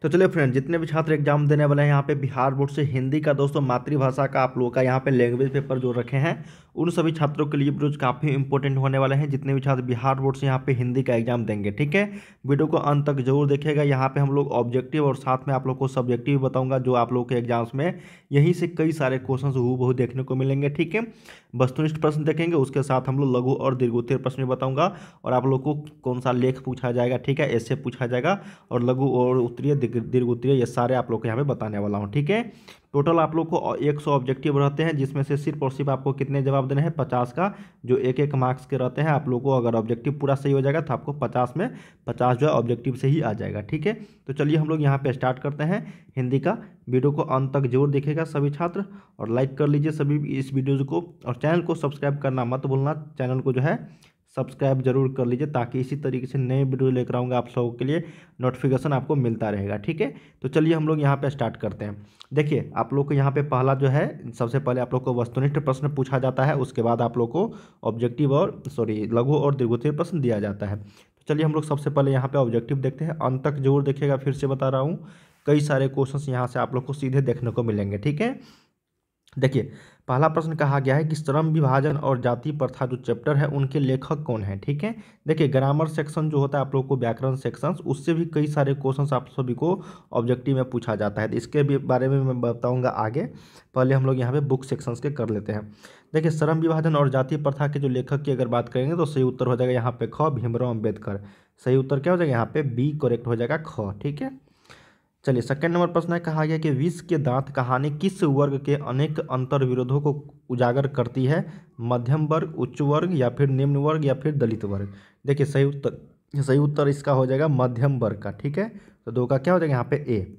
तो चलिए फ्रेंड, जितने भी छात्र एग्जाम देने वाले हैं यहाँ पे बिहार बोर्ड से हिंदी का दोस्तों मातृभाषा का आप लोगों का यहाँ पे लैंग्वेज पेपर जो रखे हैं, उन सभी छात्रों के लिए वीडियोज काफ़ी इंपॉर्टेंट होने वाले हैं। जितने भी छात्र बिहार बोर्ड से यहाँ पे हिंदी का एग्जाम देंगे, ठीक है, वीडियो को अंत तक जरूर देखिएगा। यहाँ पे हम लोग ऑब्जेक्टिव और साथ में आप लोग को सब्जेक्टिव बताऊंगा, जो आप लोग के एग्जाम्स में यहीं से कई सारे क्वेश्चन हूबहू देखने को मिलेंगे, ठीक है। वस्तुनिष्ठ प्रश्न देखेंगे, उसके साथ हम लोग लघु और दीर्घोत्तर प्रश्न भी बताऊंगा, और आप लोग को कौन सा लेख पूछा जाएगा, ठीक है, ऐसे पूछा जाएगा, और लघु और उत्तरीय दीर्घ उत्तरीय ये सारे आप लोग को यहाँ पे बताने वाला हूँ, ठीक है। टोटल आप लोग को 100 ऑब्जेक्टिव रहते हैं, जिसमें से सिर्फ और सिर्फ आपको कितने जवाब देने हैं, 50 का, जो एक एक मार्क्स के रहते हैं। आप लोग को अगर ऑब्जेक्टिव पूरा सही हो जाएगा तो आपको 50 में 50 जो है ऑब्जेक्टिव से ही आ जाएगा, ठीक है। तो चलिए हम लोग यहाँ पे स्टार्ट करते हैं हिंदी का। वीडियो को अंत तक जरूर देखिएगा सभी छात्र, और लाइक कर लीजिए सभी इस वीडियो को, और चैनल को सब्सक्राइब करना मत भूलना। चैनल को जो है सब्सक्राइब जरूर कर लीजिए, ताकि इसी तरीके से नए वीडियो लेकर आऊँगा आप लोगों के लिए, नोटिफिकेशन आपको मिलता रहेगा, ठीक है। तो चलिए हम लोग यहाँ पे स्टार्ट करते हैं। देखिए आप लोग को यहाँ पे पहला जो है, सबसे पहले आप लोग को वस्तुनिष्ठ प्रश्न पूछा जाता है, उसके बाद आप लोग को ऑब्जेक्टिव और लघु और दीर्घोत्तरीय प्रश्न दिया जाता है। तो चलिए हम लोग सबसे पहले यहाँ पे ऑब्जेक्टिव देखते हैं। अंत तक जरूर देखिएगा, फिर से बता रहा हूँ, कई सारे क्वेश्चन यहाँ से आप लोग को सीधे देखने को मिलेंगे, ठीक है। देखिए पहला प्रश्न कहा गया है कि श्रम विभाजन और जाति प्रथा जो चैप्टर है, उनके लेखक कौन है, ठीक है। देखिए ग्रामर सेक्शन जो होता है आप लोग को, व्याकरण सेक्शन, उससे भी कई सारे क्वेश्चंस आप सभी को ऑब्जेक्टिव में पूछा जाता है। तो इसके भी बारे में मैं बताऊंगा आगे, पहले हम लोग यहाँ पे बुक सेक्शंस के कर लेते हैं। देखिए श्रम विभाजन और जाति प्रथा के जो लेखक की अगर बात करेंगे तो सही उत्तर हो जाएगा यहाँ पे ख, भीमराव अम्बेडकर। सही उत्तर क्या हो जाएगा यहाँ पे, बी करेक्ट हो जाएगा, ख, ठीक है। चलिए सेकंड नंबर प्रश्न है, कहा गया कि विष के दांत कहानी किस वर्ग के अनेक अंतर विरोधों को उजागर करती है, मध्यम वर्ग, उच्च वर्ग, या फिर निम्न वर्ग, या फिर दलित वर्ग। देखिए सही उत्तर इसका हो जाएगा मध्यम वर्ग का, ठीक है। तो दो का क्या हो जाएगा यहाँ पे, ए।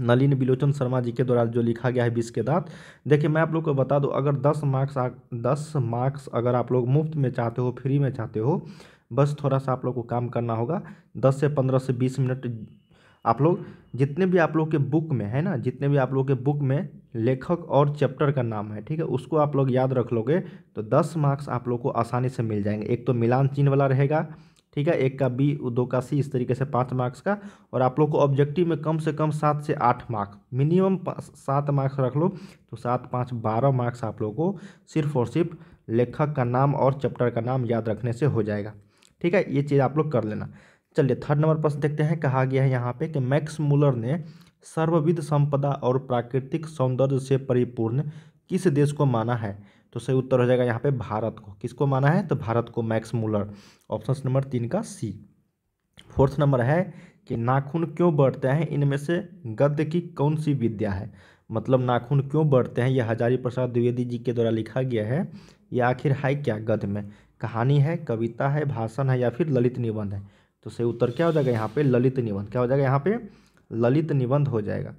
नलिन बिलोचन शर्मा जी के द्वारा जो लिखा गया है विष के दांत। देखिए मैं आप लोग को बता दूं, अगर 10 मार्क्स अगर आप लोग मुफ्त में चाहते हो, फ्री में चाहते हो, बस थोड़ा सा आप लोग को काम करना होगा। 10 से 15 से 20 मिनट आप लोग जितने भी आप लोग के बुक में है ना, जितने भी आप लोग के बुक में लेखक और चैप्टर का नाम है, ठीक है, उसको आप लोग याद रख लोगे तो 10 मार्क्स आप लोग को आसानी से मिल जाएंगे। एक तो मिलान चिन्ह वाला रहेगा, ठीक है, एक का बी, दो का सी, इस तरीके से 5 मार्क्स का। और आप लोग को ऑब्जेक्टिव में कम से कम 7 से 8 मार्क्स, मिनिमम 7 मार्क्स रख लो, तो 7 5 12 मार्क्स आप लोग को सिर्फ और सिर्फ लेखक का नाम और चैप्टर का नाम याद रखने से हो जाएगा, ठीक है। ये चीज़ आप लोग कर लेना। चलिए थर्ड नंबर प्रश्न देखते हैं। कहा गया है यहाँ पे कि मैक्स मुलर ने सर्वविध संपदा और प्राकृतिक सौंदर्य से परिपूर्ण किस देश को माना है। तो सही उत्तर हो जाएगा यहाँ पे भारत को। किसको माना है, तो भारत को, मैक्स मुलर। ऑप्शन नंबर 3 का सी। फोर्थ नंबर है कि नाखून क्यों बढ़ते हैं, इनमें से गद्य की कौन सी विद्या है। मतलब नाखून क्यों बढ़ते हैं, यह हजारी प्रसाद द्विवेदी जी के द्वारा लिखा गया है। यह आखिर है क्या गद्य में, कहानी है, कविता है, भाषण है, या फिर ललित निबंध है। तो सही उत्तर क्या हो जाएगा यहाँ पे, ललित निबंध। क्या हो जाएगा यहाँ पे, ललित निबंध हो जाएगा।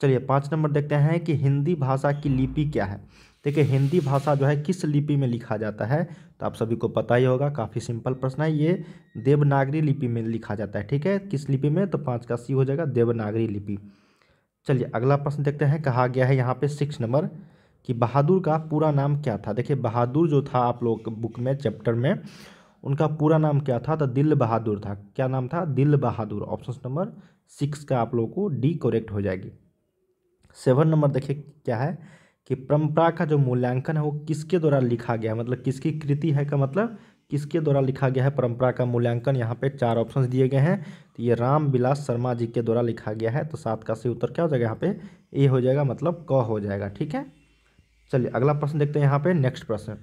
चलिए 5 नंबर देखते हैं कि हिंदी भाषा की लिपि क्या है। देखिए हिंदी भाषा जो है किस लिपि में लिखा जाता है, तो आप सभी को पता ही होगा, काफ़ी सिंपल प्रश्न है ये, देवनागरी लिपि में लिखा जाता है, ठीक है। किस लिपि में, तो 5 का सी हो जाएगा, देवनागरी लिपि। चलिए अगला प्रश्न देखते हैं। कहा गया है यहाँ पे 6 नंबर कि बहादुर का पूरा नाम क्या था। देखिए बहादुर जो था आप लोग बुक में, चैप्टर में, उनका पूरा नाम क्या था, तो दिल बहादुर था। क्या नाम था, दिल बहादुर। ऑप्शन नंबर 6 का आप लोगों को डी करेक्ट हो जाएगी। 7 नंबर देखिए क्या है कि परंपरा का जो मूल्यांकन है वो किसके द्वारा लिखा गया है, मतलब किसकी कृति है का मतलब किसके द्वारा लिखा गया है परंपरा का मूल्यांकन। यहाँ पे 4 ऑप्शंस दिए गए हैं, तो ये राम विलास शर्मा जी के द्वारा लिखा गया है। तो 7 का सही उत्तर क्या हो जाएगा यहाँ पे, ए हो जाएगा, मतलब क हो जाएगा, ठीक है। चलिए अगला प्रश्न देखते हैं। यहाँ पे नेक्स्ट प्रश्न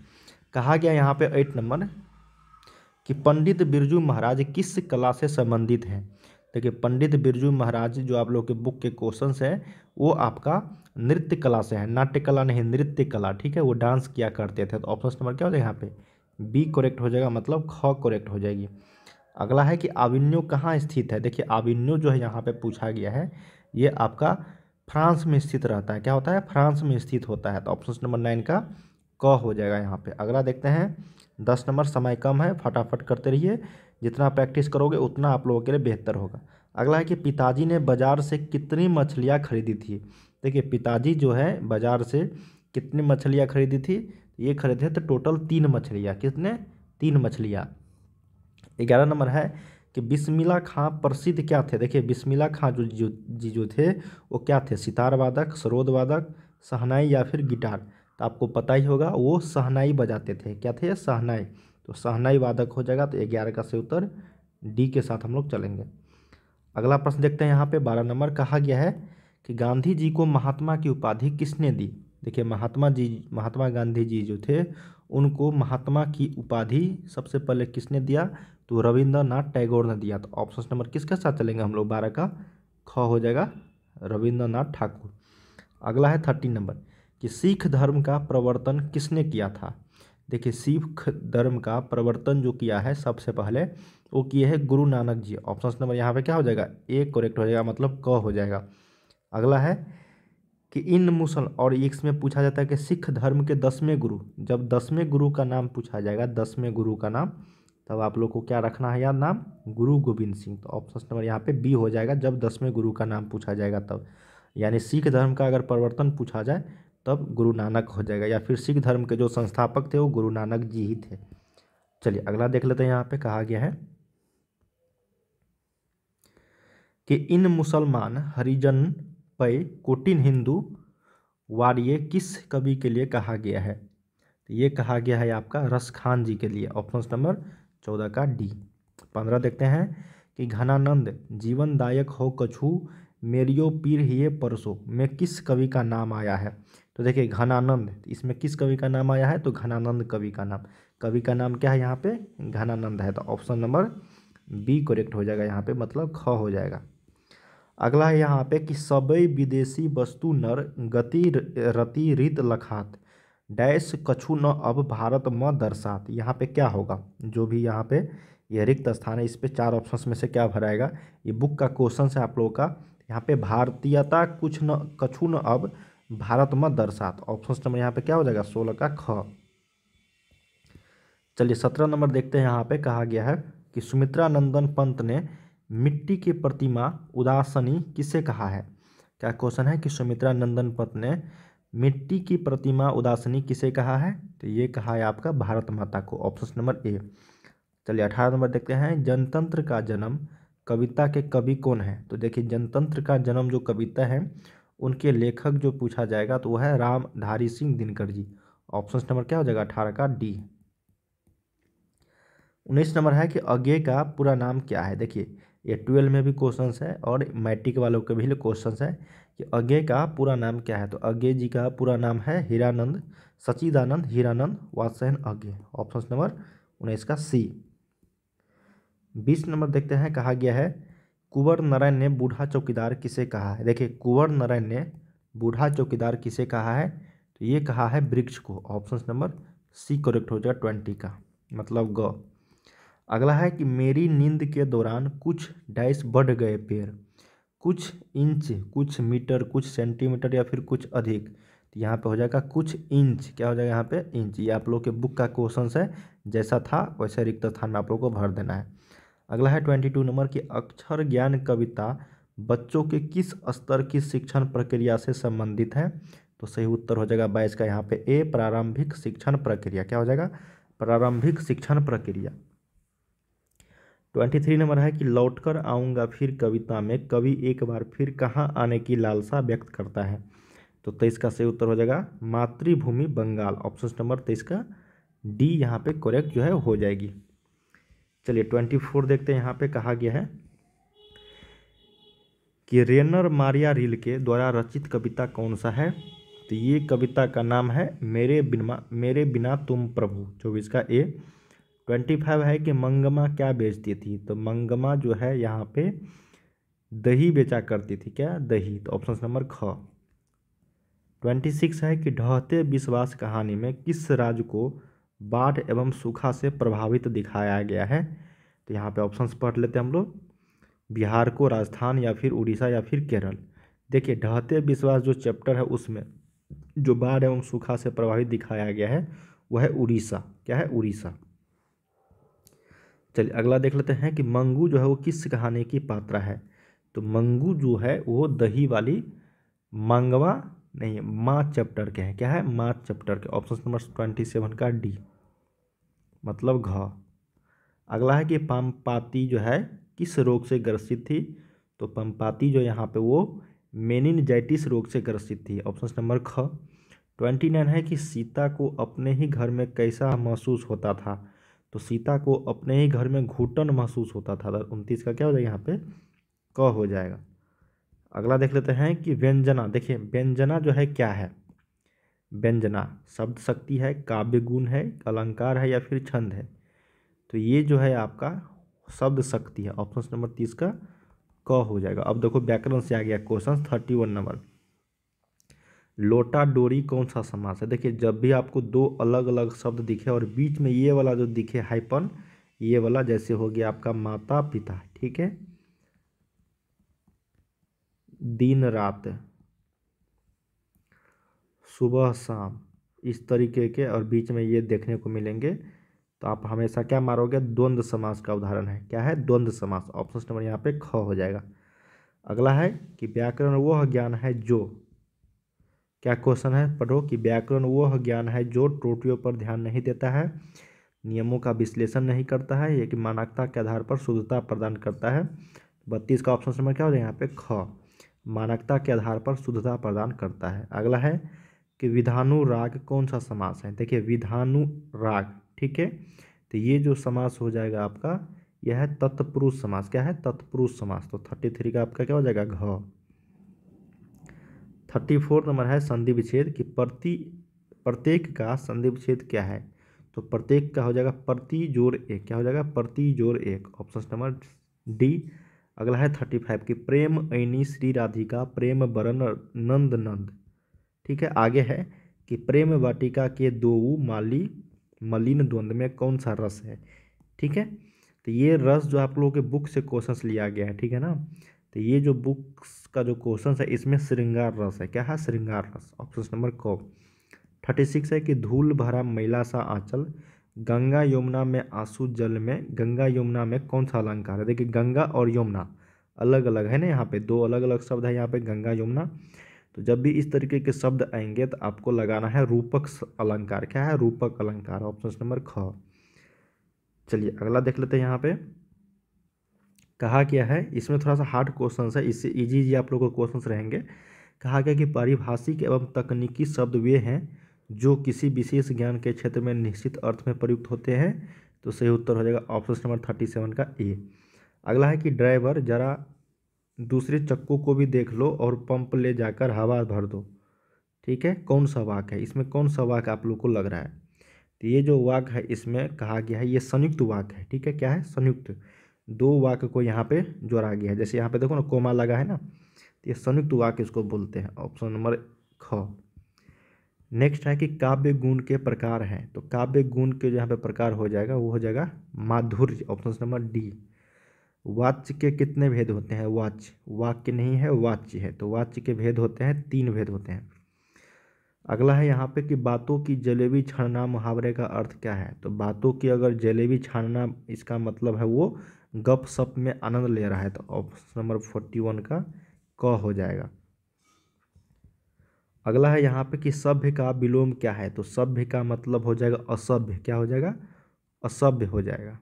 कहा गया यहाँ पे 8 नंबर कि पंडित बिरजू महाराज किस कला से संबंधित हैं। देखिए पंडित बिरजू महाराज जो आप लोग के बुक के क्वेश्चंस हैं, वो आपका नृत्य कला से है, नाट्य कला नहीं, नृत्य कला, ठीक है, वो डांस किया करते थे। तो ऑप्शन नंबर क्या हो जाएगा यहाँ पे, बी करेक्ट हो जाएगा, मतलब ख करेक्ट हो जाएगी। अगला है कि आविन्यो कहाँ स्थित है। देखिए आविन्यो जो है यहाँ पे पूछा गया है, ये आपका फ्रांस में स्थित रहता है। क्या होता है, फ्रांस में स्थित होता है। तो ऑप्शन नंबर 9 का क हो जाएगा यहाँ पे। अगला देखते हैं 10 नंबर, समय कम है, फटाफट करते रहिए, जितना प्रैक्टिस करोगे उतना आप लोगों के लिए बेहतर होगा। अगला है कि पिताजी ने बाजार से कितनी मछलियाँ खरीदी थी। देखिए पिताजी जो है बाजार से कितनी मछलियाँ खरीदी थी, ये खरीदे तो टोटल 3 मछलियाँ। कितने, 3 मछलियाँ। 11 नंबर है कि बिस्मिल्लाह खां प्रसिद्ध क्या थे। देखिए बिस्मिल्लाह खां जो थे वो क्या थे, सितार वादक, सरोद वादक, शहनाई या फिर गिटार। तो आपको पता ही होगा वो शहनाई बजाते थे। क्या थे, शहनाई। तो शहनाई वादक हो जाएगा। तो 11 का सही उत्तर डी के साथ हम लोग चलेंगे। अगला प्रश्न देखते हैं यहाँ पे 12 नंबर। कहा गया है कि गांधी जी को महात्मा की उपाधि किसने दी। देखिए महात्मा गांधी जी जो थे उनको महात्मा की उपाधि सबसे पहले किसने दिया, तो रविंद्रनाथ टैगोर ने दिया। तो ऑप्शन नंबर किसके साथ चलेंगे हम लोग, 12 का ख हो जाएगा, रविंद्रनाथ ठाकुर। अगला है 13 नंबर कि सिख धर्म का प्रवर्तन किसने किया था। देखिए सिख धर्म का प्रवर्तन जो किया है सबसे पहले वो किए हैं गुरु नानक जी। ऑप्शन नंबर यहाँ पे क्या हो जाएगा, ए करेक्ट हो जाएगा, मतलब क हो जाएगा। अगला है कि इन मुसल, और इसमें पूछा जाता है कि सिख धर्म के 10वें गुरु, जब 10वें गुरु का नाम पूछा जाएगा, 10वें गुरु का नाम, तब आप लोग को क्या रखना है याद, नाम गुरु गोविंद सिंह। तो ऑप्शन नंबर यहाँ पे बी हो जाएगा, जब 10वें गुरु का नाम पूछा जाएगा तब। यानी सिख धर्म का अगर परिवर्तन पूछा जाए तब गुरु नानक हो जाएगा, या फिर सिख धर्म के जो संस्थापक थे वो गुरु नानक जी ही थे। चलिए अगला देख लेते हैं। यहाँ पे कहा गया है कि इन मुसलमान हरिजन पे कोटिन हिंदू वारिये किस कवि के लिए कहा गया है। तो ये कहा गया है आपका रस खान जी के लिए। ऑप्शन नंबर 14 का डी। 15 देखते हैं कि घनानंद जीवनदायक हो कछु मेरियो पीर हिये परसों में किस कवि का नाम आया है। तो देखिए घनानंद, इसमें किस कवि का नाम आया है, तो घनानंद कवि का नाम। कवि का नाम क्या है यहाँ पे, घनानंद है। तो ऑप्शन नंबर बी करेक्ट हो जाएगा यहाँ पे, मतलब ख हो जाएगा। अगला है यहाँ पे कि सबई विदेशी वस्तु नर गति रति रित लखात डैश कछु न अब भारत म दर्शात। यहाँ पे क्या होगा, जो भी यहाँ पे ये रिक्त स्थान है इस पे 4 ऑप्शन में से क्या भराएगा। ये बुक का क्वेश्चन है आप लोगों का। यहाँ पे भारतीयता कुछ न कछु न अब भारत म दर्शात। ऑप्शन नंबर यहाँ पे क्या हो जाएगा, 16 का ख। चलिए 17 नंबर देखते हैं। यहाँ पे कहा गया है कि सुमित्रा नंदन पंत ने मिट्टी की प्रतिमा उदासनी किसे कहा है। क्या क्वेश्चन है कि सुमित्रा नंदन पंत ने मिट्टी की प्रतिमा उदासनी किसे कहा है। तो ये कहा है आपका भारत माता को। Option number A. चलिए 18 नंबर देखते हैं। जनतंत्र का जन्म कविता के कवि कौन है। तो देखिए जनतंत्र का जन्म जो कविता है उनके लेखक जो पूछा जाएगा तो वह है रामधारी सिंह दिनकर जी। ऑप्शन नंबर क्या हो जाएगा, 18 का डी। 19 नंबर है कि अज्ञे का पूरा नाम क्या है। देखिए ये 12 में भी क्वेश्चंस है और मैट्रिक वालों के भी क्वेश्चंस है कि अज्ञे का पूरा नाम क्या है। तो अज्ञे जी का पूरा नाम है हीरानंद सच्चिदानंद हीरानंद वात्स्ययन अज्ञे। ऑप्शन नंबर 19 का सी। 20 नंबर देखते हैं। कहा गया है कुंवर नारायण ने बूढ़ा चौकीदार किसे कहा है। देखिए कुंवर नारायण ने बूढ़ा चौकीदार किसे कहा है, तो ये कहा है वृक्ष को। ऑप्शन नंबर सी करेक्ट हो जाएगा 20 का, मतलब ग। अगला है कि मेरी नींद के दौरान कुछ डैश बढ़ गए पेड़, कुछ इंच, कुछ मीटर, कुछ सेंटीमीटर या फिर कुछ अधिक। तो यहाँ पे हो जाएगा कुछ इंच। क्या हो जाएगा यहाँ पे, इंच। ये आप लोग के बुक का क्वेश्चन है, जैसा था वैसे रिक्त स्थान में आप लोग को भर देना है। अगला है 22 नंबर की अक्षर ज्ञान कविता बच्चों के किस स्तर की शिक्षण प्रक्रिया से संबंधित है। तो सही उत्तर हो जाएगा 22 का यहाँ पे ए, प्रारंभिक शिक्षण प्रक्रिया। क्या हो जाएगा, प्रारंभिक शिक्षण प्रक्रिया। 23 नंबर है कि लौटकर आऊँगा फिर कविता में कवि एक बार फिर कहाँ आने की लालसा व्यक्त करता है। तो 23 का सही उत्तर हो जाएगा मातृभूमि बंगाल। ऑप्शन नंबर 23 का डी यहाँ पे करेक्ट जो है हो जाएगी। चलिए 24 देखते हैं। यहाँ पे कहा गया है कि रेनर मारिया रिल्के द्वारा रचित कविता कौन सा है। तो ये कविता का नाम है मेरे बिना तुम प्रभु। 24 का ए। 25 है कि मंगमा क्या बेचती थी। तो मंगमा जो है यहाँ पे दही बेचा करती थी। क्या, दही। तो ऑप्शन नंबर ख। 26 है कि ढहते विश्वास कहानी में किस राज्य को बाढ़ एवं सूखा से प्रभावित दिखाया गया है। तो यहाँ पे ऑप्शंस पढ़ लेते हैं हम लोग। बिहार को, राजस्थान या फिर उड़ीसा या फिर केरल। देखिए ढहते विश्वास जो चैप्टर है उसमें जो बाढ़ एवं सूखा से प्रभावित दिखाया गया है वह है उड़ीसा। क्या है, उड़ीसा। चलिए अगला देख लेते हैं कि मंगू जो है वो किस कहानी की पात्रा है। तो मंगू जो है वो दही वाली मंगवा नहीं, माँ चैप्टर के हैं। क्या है, माँ चैप्टर के। ऑप्शन नंबर 27 का डी, मतलब घ। अगला है कि पामपाती जो है किस रोग से ग्रसित थी? तो पंपाती जो यहाँ पे वो मेनिनजाइटिस रोग से ग्रसित थी, ऑप्शन नंबर ख। 29 है कि सीता को अपने ही घर में कैसा महसूस होता था? तो सीता को अपने ही घर में घुटन महसूस होता था। 29 का क्या हो जाएगा यहाँ पे? क हो जाएगा। अगला देख लेते हैं कि व्यंजना। देखिए व्यंजना जो है क्या है? व्यंजना शब्द शक्ति है, काव्य गुण है, अलंकार है या फिर छंद है? तो ये जो है आपका शब्द शक्ति है, ऑप्शन नंबर 30 का क हो जाएगा। अब देखो व्याकरण से आ गया क्वेश्चन 31 नंबर। लोटा डोरी कौन सा समास है? देखिए जब भी आपको दो अलग अलग शब्द दिखे और बीच में ये वाला जो दिखे हाइपन, ये वाला जैसे हो गया आपका माता पिता, ठीक है, दिन रात, सुबह शाम, इस तरीके के और बीच में ये देखने को मिलेंगे, तो आप हमेशा क्या मारोगे? द्वंद्व समास का उदाहरण है। क्या है? द्वंद्व समास, ऑप्शन नंबर यहाँ पे ख हो जाएगा। अगला है कि व्याकरण वह ज्ञान है जो, क्या क्वेश्चन है पढ़ो, कि व्याकरण वह ज्ञान है जो त्रुटियों पर ध्यान नहीं देता है, नियमों का विश्लेषण नहीं करता है, ये कि मानकता के आधार पर शुद्धता प्रदान करता है। 32 का ऑप्शन नंबर क्या हो जाएगा यहाँ पे? ख, मानकता के आधार पर शुद्धता प्रदान करता है। अगला है कि विधानुराग कौन सा समास है? देखिए विधानुराग, ठीक है, तो ये जो समास हो जाएगा आपका, यह है तत्पुरुष समास। क्या है? तत्पुरुष समास। तो 33 का आपका क्या हो जाएगा? घ। 34 नंबर है संधि विच्छेद, कि प्रत्येक का संधि विच्छेद क्या है? तो प्रत्येक का हो जाएगा प्रति जोड़ एक। क्या हो जाएगा? प्रति जोड़ एक, ऑप्शन नंबर डी। अगला है 35 की प्रेम ऐनी श्री राधिका प्रेम बरन नंद नंद, ठीक है। आगे है कि प्रेम वाटिका के दोऊ माली मलिन द्वंद्व में कौन सा रस है? ठीक है, तो ये रस जो आप लोगों के बुक से क्वेश्चंस लिया गया है, ठीक है ना। तो ये जो बुक्स का जो क्वेश्चन है इसमें श्रृंगार रस है। क्या है? श्रृंगार रस, ऑप्शन नंबर क। 36 है कि धूल भरा मैला सा आंचल, गंगा यमुना में आंसू जल में, गंगा यमुना में कौन सा अलंकार है? देखिए गंगा और यमुना अलग अलग है ना, यहाँ पे दो अलग अलग शब्द है यहाँ पे, गंगा यमुना। तो जब भी इस तरीके के शब्द आएंगे तो आपको लगाना है रूपक अलंकार। क्या है? रूपक अलंकार, ऑप्शन नंबर ख। चलिए अगला देख लेते हैं। यहाँ पे कहा गया है, इसमें थोड़ा सा हार्ड क्वेश्चन है, इससे इजी आप लोगों को क्वेश्चन रहेंगे। कहा गया कि पारिभाषिक एवं तकनीकी शब्द वे हैं जो किसी विशेष ज्ञान के क्षेत्र में निश्चित अर्थ में प्रयुक्त होते हैं। तो सही उत्तर हो जाएगा ऑप्शन नंबर 37 का ए। अगला है कि ड्राइवर जरा दूसरे चक्कों को भी देख लो और पंप ले जाकर हवा भर दो, ठीक है। कौन सा वाक्य है इसमें? कौन सा वाक्य आप लोग को लग रहा है? तो ये जो वाक्य है इसमें कहा गया है, ये संयुक्त वाक्य है, ठीक है। क्या है? संयुक्त, दो वाक्य को यहाँ पे जोड़ा गया है। जैसे यहाँ पे देखो ना कोमा लगा है ना, तो ये संयुक्त वाक्य इसको बोलते हैं, ऑप्शन नंबर ख। नेक्स्ट है कि काव्य गुण के प्रकार हैं। तो काव्य गुण के जो यहाँ पे प्रकार हो जाएगा वो हो जाएगा माधुर्य, ऑप्शन नंबर डी। वाच्य के कितने भेद होते हैं? वाच्य, वाक्य नहीं है, वाच्य है। तो वाच्य के भेद होते हैं, 3 भेद होते हैं। अगला है यहाँ पे कि बातों की जलेबी छानना मुहावरे का अर्थ क्या है? तो बातों की अगर जलेबी छानना, इसका मतलब है वो गप सप में आनंद ले रहा है। तो ऑप्शन नंबर 41 का क हो जाएगा। अगला है यहाँ पे कि सभ्य का विलोम क्या है? तो सभ्य का मतलब हो जाएगा असभ्य। क्या हो जाएगा? असभ्य हो जाएगा।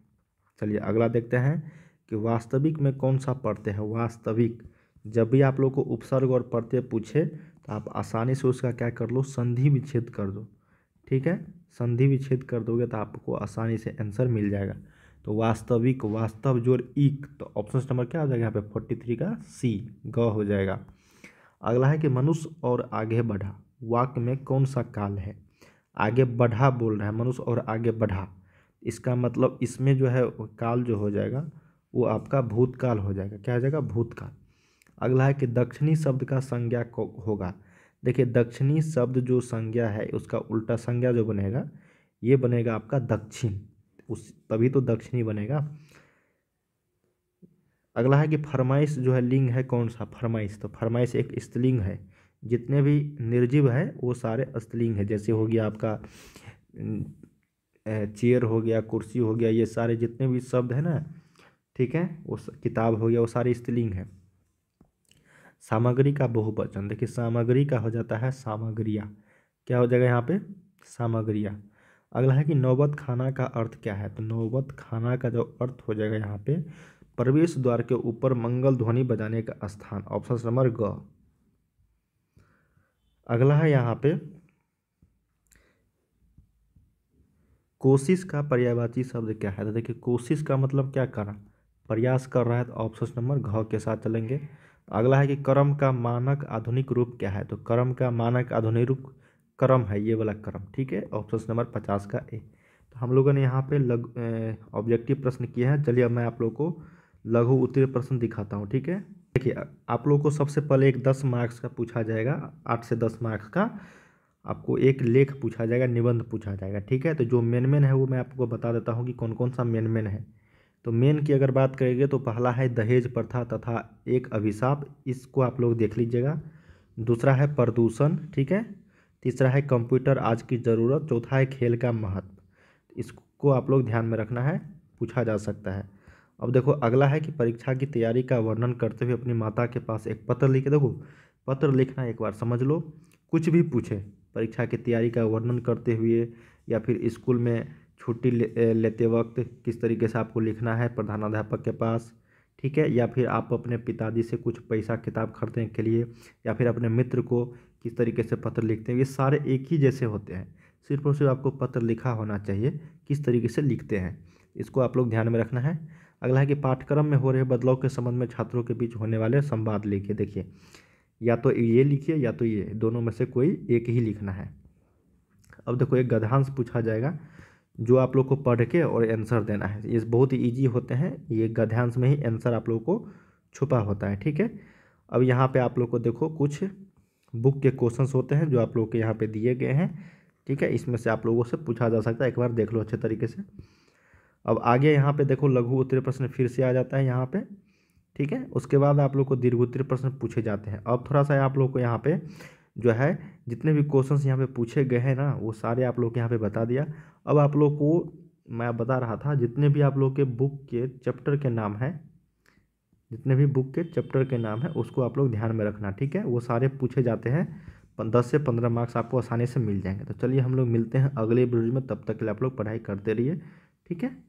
चलिए अगला देखते हैं कि वास्तविक में कौन सा प्रत्यय है? वास्तविक, जब भी आप लोग को उपसर्ग और प्रत्यय पूछे तो आप आसानी से उसका क्या कर लो? संधि विच्छेद कर दो, ठीक है। संधि विच्छेद कर दोगे तो आपको आसानी से आंसर मिल जाएगा। तो वास्तविक, वास्तव जोड़ इक, तो ऑप्शन नंबर क्या हो जाएगा यहाँ पे? 43 का सी, ग हो जाएगा। अगला है कि मनुष्य और आगे बढ़ा, वाक्य में कौन सा काल है? आगे बढ़ा बोल रहा है मनुष्य और आगे बढ़ा, इसका मतलब इसमें जो है काल जो हो जाएगा वो आपका भूतकाल हो जाएगा। क्या हो जाएगा? भूतकाल। अगला है कि दक्षिणी शब्द का संज्ञा होगा। देखिए दक्षिणी शब्द जो संज्ञा है उसका उल्टा संज्ञा जो बनेगा ये बनेगा आपका दक्षिण, उस तभी तो दक्षिणी बनेगा। अगला है कि फरमाइश जो है लिंग है कौन सा? फरमाइश, तो फरमाइश एक स्त्रीलिंग है। जितने भी निर्जीव है वो सारे स्त्रीलिंग है। जैसे हो गया आपका चेयर हो गया, कुर्सी हो गया, ये सारे जितने भी शब्द है ना, ठीक है, वो किताब हो गया, वो सारी स्त्रीलिंग है। सामग्री का बहुवचन, देखिए सामग्री का हो जाता है सामग्रिया। क्या हो जाएगा यहाँ पे? सामग्रिया। अगला है कि नौबत खाना का अर्थ क्या है? तो नौबत खाना का जो अर्थ हो जाएगा यहाँ पे प्रवेश द्वार के ऊपर मंगल ध्वनि बजाने का स्थान, ऑप्शन नंबर ग। अगला है यहाँ पे कोशिश का पर्यायवाची शब्द क्या है। तो देखिए कोशिश का मतलब क्या कर रहा, प्रयास कर रहा है, तो ऑप्शन नंबर घ के साथ चलेंगे। अगला है कि कर्म का मानक आधुनिक रूप क्या है। तो कर्म का मानक आधुनिक रूप कर्म है, ये वाला कर्म, ठीक है, ऑप्शन नंबर 50 का ए। तो हम लोगों ने यहाँ पे ऑब्जेक्टिव प्रश्न किए हैं। चलिए अब मैं आप लोग को लघु उत्तरीय प्रश्न दिखाता हूँ, ठीक है। देखिए आप लोग को सबसे पहले एक 10 मार्क्स का पूछा जाएगा, 8 से 10 मार्क्स का आपको एक लेख पूछा जाएगा, निबंध पूछा जाएगा, ठीक है। तो जो मेन है वो मैं आपको बता देता हूँ कि कौन कौन सा मेन है। तो मेन की अगर बात करेंगे तो पहला है दहेज प्रथा तथा एक अभिशाप, इसको आप लोग देख लीजिएगा। दूसरा है प्रदूषण, ठीक है। तीसरा है कंप्यूटर आज की ज़रूरत। चौथा है खेल का महत्व, इसको आप लोग ध्यान में रखना है, पूछा जा सकता है। अब देखो अगला है कि परीक्षा की तैयारी का वर्णन करते हुए अपनी माता के पास एक पत्र लिखे। देखो पत्र लिखना एक बार समझ लो, कुछ भी पूछे परीक्षा की तैयारी का वर्णन करते हुए, या फिर स्कूल में छुट्टी लेते वक्त किस तरीके से आपको लिखना है प्रधानाध्यापक के पास, ठीक है। या फिर आप अपने पिताजी से कुछ पैसा किताब खरीदने के लिए, या फिर अपने मित्र को किस तरीके से पत्र लिखते हैं, ये सारे एक ही जैसे होते हैं। सिर्फ और सिर्फ आपको पत्र लिखा होना चाहिए, किस तरीके से लिखते हैं, इसको आप लोग ध्यान में रखना है। अगला है कि पाठ्यक्रम में हो रहे बदलाव के संबंध में छात्रों के बीच होने वाले संवाद लिखिए। देखिए या तो ये लिखिए या तो ये, दोनों में से कोई एक ही लिखना है। अब देखो एक गद्यांश पूछा जाएगा जो आप लोग को पढ़ के और आंसर देना है। ये बहुत ही ईजी होते हैं, ये गद्यांश में ही आंसर आप लोग को छुपा होता है, ठीक है। अब यहाँ पे आप लोग को देखो कुछ बुक के क्वेश्चंस होते हैं जो आप लोग के यहाँ पे दिए गए हैं, ठीक है। इसमें से आप लोगों से पूछा जा सकता है, एक बार देख लो अच्छे तरीके से। अब आगे यहाँ पे देखो लघु उत्तरीय प्रश्न फिर से आ जाता है यहाँ पे, ठीक है। उसके बाद आप लोग को दीर्घ उत्तरीय प्रश्न पूछे जाते हैं। अब थोड़ा सा आप लोग को यहाँ पे जो है जितने भी क्वेश्चंस यहाँ पे पूछे गए हैं ना, वो सारे आप लोग के यहाँ पे बता दिया। अब आप लोग को मैं बता रहा था जितने भी आप लोग के बुक के चैप्टर के नाम है, जितने भी बुक के चैप्टर के नाम है उसको आप लोग ध्यान में रखना, ठीक है। वो सारे पूछे जाते हैं, 10 से 15 मार्क्स आपको आसानी से मिल जाएंगे। तो चलिए हम लोग मिलते हैं अगले वीडियो में, तब तक के लिए आप लोग पढ़ाई करते रहिए, ठीक है।